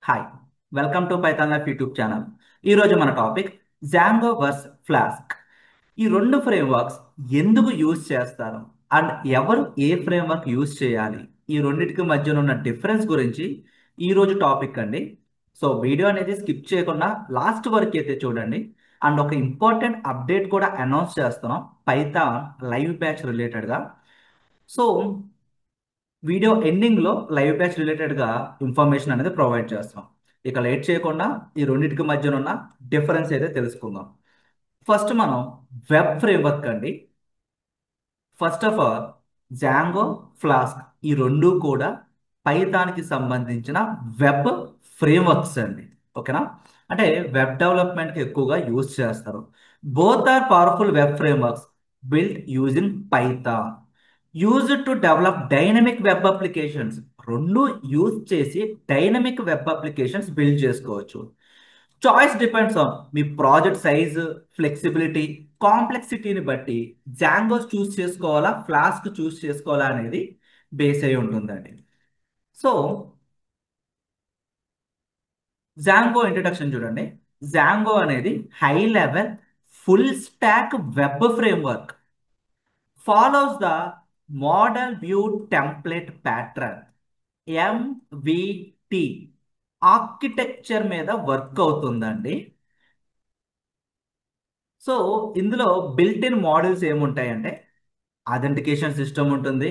Hi, welcome to Python life YouTube channel. ఈరోజు మన topic Django verse flask. ఈ రెండు ఫ్రేమ్వర్క్స్ ఎందుకు యూజ్ చేస్తారు అండ్ ఎవరు ఏ ఫ్రేమ్వర్క్ యూజ్ చేయాలి, ఈ రెండింటికి మధ్యన ఉన్న డిఫరెన్స్ గురించి ఈరోజు టాపిక్ అండి. సో వీడియో అనేది స్కిప్ చేయకుండా లాస్ట్ వరకు అయితే చూడండి. అండ్ ఒక ఇంపార్టెంట్ అప్డేట్ కూడా అనౌన్స్ చేస్తున్నాం పైథాన్ లైవ్ బ్యాచ్ రిలేటెడ్గా. సో వీడియో ఎండింగ్లో లైవ్ బ్యాచ్ రిలేటెడ్గా ఇన్ఫర్మేషన్ అనేది ప్రొవైడ్ చేస్తాం. ఇక లేట్ చేయకుండా ఈ రెండింటికి మధ్యన ఉన్న డిఫరెన్స్ అయితే తెలుసుకుందాం. ఫస్ట్ మనం వెబ్ ఫ్రేమ్వర్క్ అండి. First of all Django, flask ఈ రెండు కూడా పైథాన్కి సంబంధించిన వెబ్ ఫ్రేమ్వర్క్స్ అండి. ఓకేనా? అంటే వెబ్ డెవలప్మెంట్కి ఎక్కువగా యూజ్ చేస్తారు. Both are powerful web frameworks built using Python, use to develop dynamic web applications. రెండు యూజ్ చేసి డైనమిక్ వెబ్ అప్లికేషన్స్ బిల్డ్ చేసుకోవచ్చు. చాయిస్ డిపెండ్స్ ఆన్ మీ ప్రాజెక్ట్ సైజ్, ఫ్లెక్సిబిలిటీ, కాంప్లెక్సిటీని బట్టి జాంగోస్ చూస్ చేసుకోవాలా, ఫ్లాస్క్ చూస్ చేసుకోవాలా అనేది బేస్ అయి ఉంటుందండి. సో జాంగో ఇంట్రడక్షన్ చూడండి. జాంగో అనేది high level full stack web framework, follows the model view template pattern MVT architecture మీద వర్క్ అవుతుందండి. సో ఇందులో బిల్ట్ ఇన్ మోడల్స్ ఏముంటాయంటే అథెంటికేషన్ సిస్టమ్ ఉంటుంది,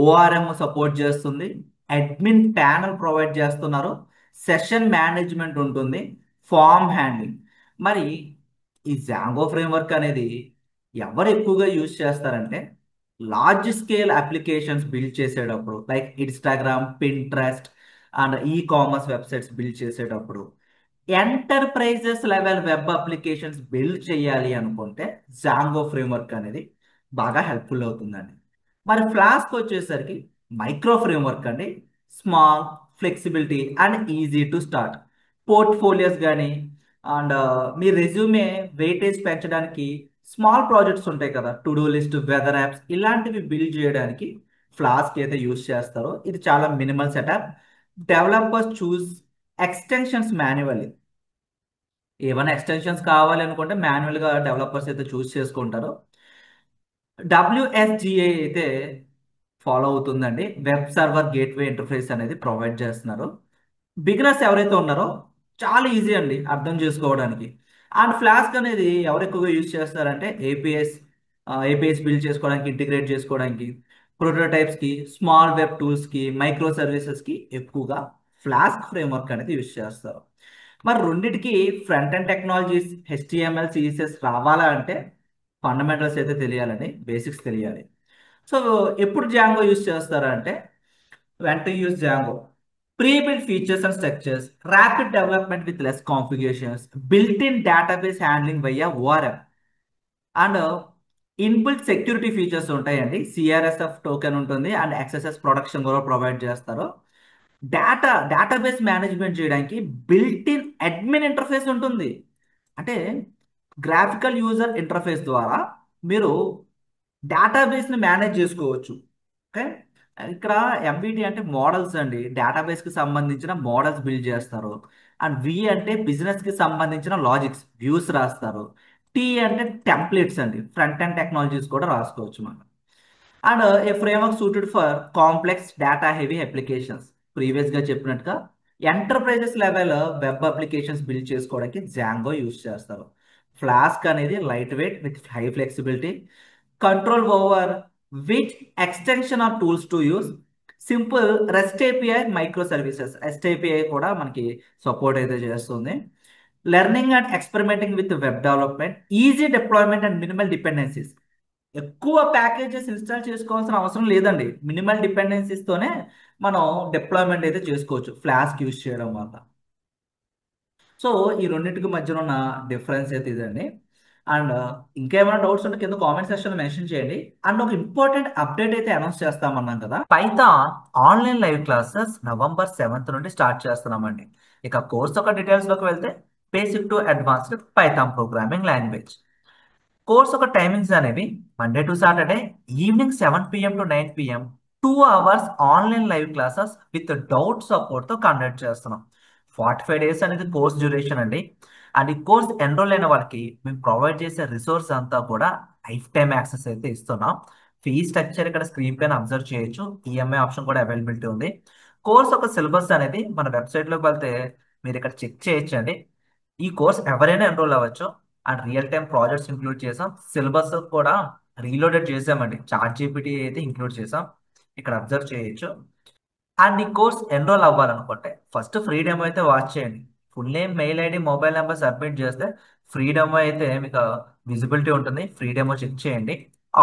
ఓఆర్ఎం సపోర్ట్ చేస్తుంది, అడ్మిన్ ప్యానల్ ప్రొవైడ్ చేస్తున్నారు, సెషన్ మేనేజ్మెంట్ ఉంటుంది, ఫామ్ హ్యాండ్లింగ్. మరి ఈ జాంగో ఫ్రేమ్వర్క్ అనేది ఎవరు ఎక్కువగా యూజ్ చేస్తారంటే లార్జ్ స్కేల్ అప్లికేషన్స్ బిల్డ్ చేసేటప్పుడు, like Instagram, Pinterest and ecommerce websites build చేసేటప్పుడు, enterprises level web applications build చేయాలి అనుకుంటే జాంగో ఫ్రేమ్వర్క్ అనేది బాగా హెల్ప్ఫుల్ అవుతుందండి. మరి ఫ్లాస్క్ వచ్చేసరికి మైక్రో ఫ్రేమ్వర్క్ అండి. Small, flexibility and easy to start. Portfolios కానీ అండ్ మీ రెజ్యూమే వెయిటేజ్ పెంచడానికి స్మాల్ ప్రాజెక్ట్స్ ఉంటాయి కదా, to do list, weather apps ఇలాంటివి బిల్డ్ చేయడానికి ఫ్లాస్క్ అయితే యూస్ చేస్తారో. ఇది చాలా minimal setup. Developers choose extensions manually. ఏమైనా ఎక్స్టెన్షన్స్ కావాలి అనుకుంటే మాన్యువల్గా డెవలపర్స్ అయితే చూస్ చేసుకుంటారు. WSGA అయితే ఫాలో అవుతుందండి. వెబ్ సర్వర్ గేట్వే ఇంటర్ఫేస్ అనేది ప్రొవైడ్ చేస్తున్నారు. బిగినర్స్ ఎవరైతే ఉన్నారో చాలా ఈజీ అండి అర్థం చేసుకోవడానికి. అండ్ ఫ్లాస్క్ అనేది ఎవరు ఎక్కువగా యూజ్ చేస్తారంటే ఏపీఎస్ బిల్డ్ చేసుకోవడానికి, ఇంటిగ్రేట్ చేసుకోవడానికి, ప్రోటోటైప్స్కి, స్మాల్ వెబ్ టూల్స్కి, మైక్రో సర్వీసెస్కి ఎక్కువగా ఫ్లాస్క్ ఫ్రేమ్వర్క్ అనేది యూజ్ చేస్తారు. మరి రెండిటికి front end technologies HTML, CSS రావాలా అంటే ఫండమెంటల్స్ అయితే తెలియాలండి, బేసిక్స్ తెలియాలి. సో ఎప్పుడు జాంగో యూజ్ చేస్తారా అంటే when to use Django prebuilt features and structures, rapid development with less configurations, built in database handling via ORM and inbuilt security features ఉంటాయండి. CRSF token ఉంటుంది అండ్ XSS ప్రొడక్షన్ కూడా provide చేస్తారు. Database management చేయడానికి built in admin interface ఉంటుంది. అంటే graphical user interface ద్వారా మీరు డేటాబేస్ని manage చేసుకోవచ్చు. ఓకే, ఇక్కడ MVT అంటే మోడల్స్ అండి, డేటాబేస్కి సంబంధించిన మోడల్స్ బిల్డ్ చేస్తారు. అండ్ V అంటే బిజినెస్కి సంబంధించిన లాజిక్స్, వ్యూస్ రాస్తారు. T అంటే టెంప్లెట్స్ అండి, ఫ్రంట్ అండ్ టెక్నాలజీస్ కూడా రాసుకోవచ్చు మనం. And A framework suited for complex data heavy applications. ప్రీవియస్గా చెప్పినట్టుగా enterprises level web applications build చేసుకోవడానికి జాంగో యూస్ చేస్తారు. ఫ్లాస్క్ అనేది light weight with high flexibility, control over which extension or tools to use, simple REST API, micro services REST API కూడా మనకి support అయితే చేస్తుంది. Learning and experimenting with web development, easy deployment and minimal dependencies. ఎక్కువ packages install చేసుకోవాల్సిన అవసరం లేదండి, minimal dependencies తోనే మనం డిప్లాయ్మెంట్ అయితే చేసుకోవచ్చు ఫ్లాస్క్ యూజ్ చేయడం వల్ల. సో ఈ రెండింటికి మధ్యన ఉన్న డిఫరెన్స్ అయితే ఇదండి. అండ్ ఇంకేమైనా డౌట్స్ ఉంటే కింద కామెంట్ సెక్షన్ మెన్షన్ చేయండి. అండ్ ఒక ఇంపార్టెంట్ అప్డేట్ అయితే అనౌన్స్ చేస్తామన్నాం కదా, Python online live classes November 7th నుండి స్టార్ట్ చేస్తున్నామండి. ఇక కోర్స్ ఒక డీటెయిల్స్ లోకి వెళ్తే basic to advanced Python programming language. Course ఒక టైమింగ్స్ అనేవి Monday to Saturday evening 7 PM to 9 PM, 2 hours online live classes with doubt సపోర్ట్తో కండక్ట్ చేస్తున్నాం. 45 డేస్ అనేది కోర్స్ డ్యూరేషన్ అండి. అండ్ ఈ కోర్స్ ఎన్రోల్ అయిన వాళ్ళకి మేము ప్రొవైడ్ చేసే రిసోర్స్ అంతా కూడా లైఫ్ టైమ్ యాక్సెస్ అయితే ఇస్తున్నాం. ఫీ స్ట్రక్చర్ ఇక్కడ స్క్రీన్ పైన అబ్జర్వ్ చేయొచ్చు. ఈఎంఐ ఆప్షన్ కూడా అవైలబిలిటీ ఉంది. కోర్స్ ఒక సిలబస్ అనేది మన వెబ్సైట్లోకి వెళ్తే మీరు ఇక్కడ చెక్ చేయొచ్చండి. ఈ కోర్స్ ఎవరైనా ఎన్రోల్ అవ్వచ్చు. And real time projects include చేసాం. సిలబస్ కూడా రీలోడెడ్ చేసామండి. చాట్ జీపీటీ అయితే ఇంక్లూడ్ చేసాం. ఇక్కడ అబ్జర్వ్ చేయొచ్చు. అండ్ ఈ కోర్స్ ఎన్రోల్ అవ్వాలనుకుంటే ఫస్ట్ ఫ్రీ డెమో అయితే వాచ్ చేయండి. Full name, mail ID, mobile number submit చేస్తే ఫ్రీ డెమో అయితే మీకు విజిబిలిటీ ఉంటుంది. ఫ్రీ డెమో చెక్ చేయండి.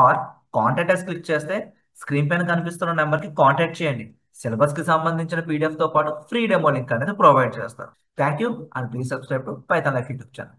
ఆర్ కాంటాక్ట్ అస్ క్లిక్ చేస్తే స్క్రీన్ పైన కనిపిస్తున్న నెంబర్కి కాంటాక్ట్ చేయండి. సిలబస్కి సంబంధించిన పీడిఎఫ్తో పాటు ఫ్రీ డెమో లింక్ అనేది ప్రొవైడ్ చేస్తారు. Thank you and please subscribe to Python life YouTube channel.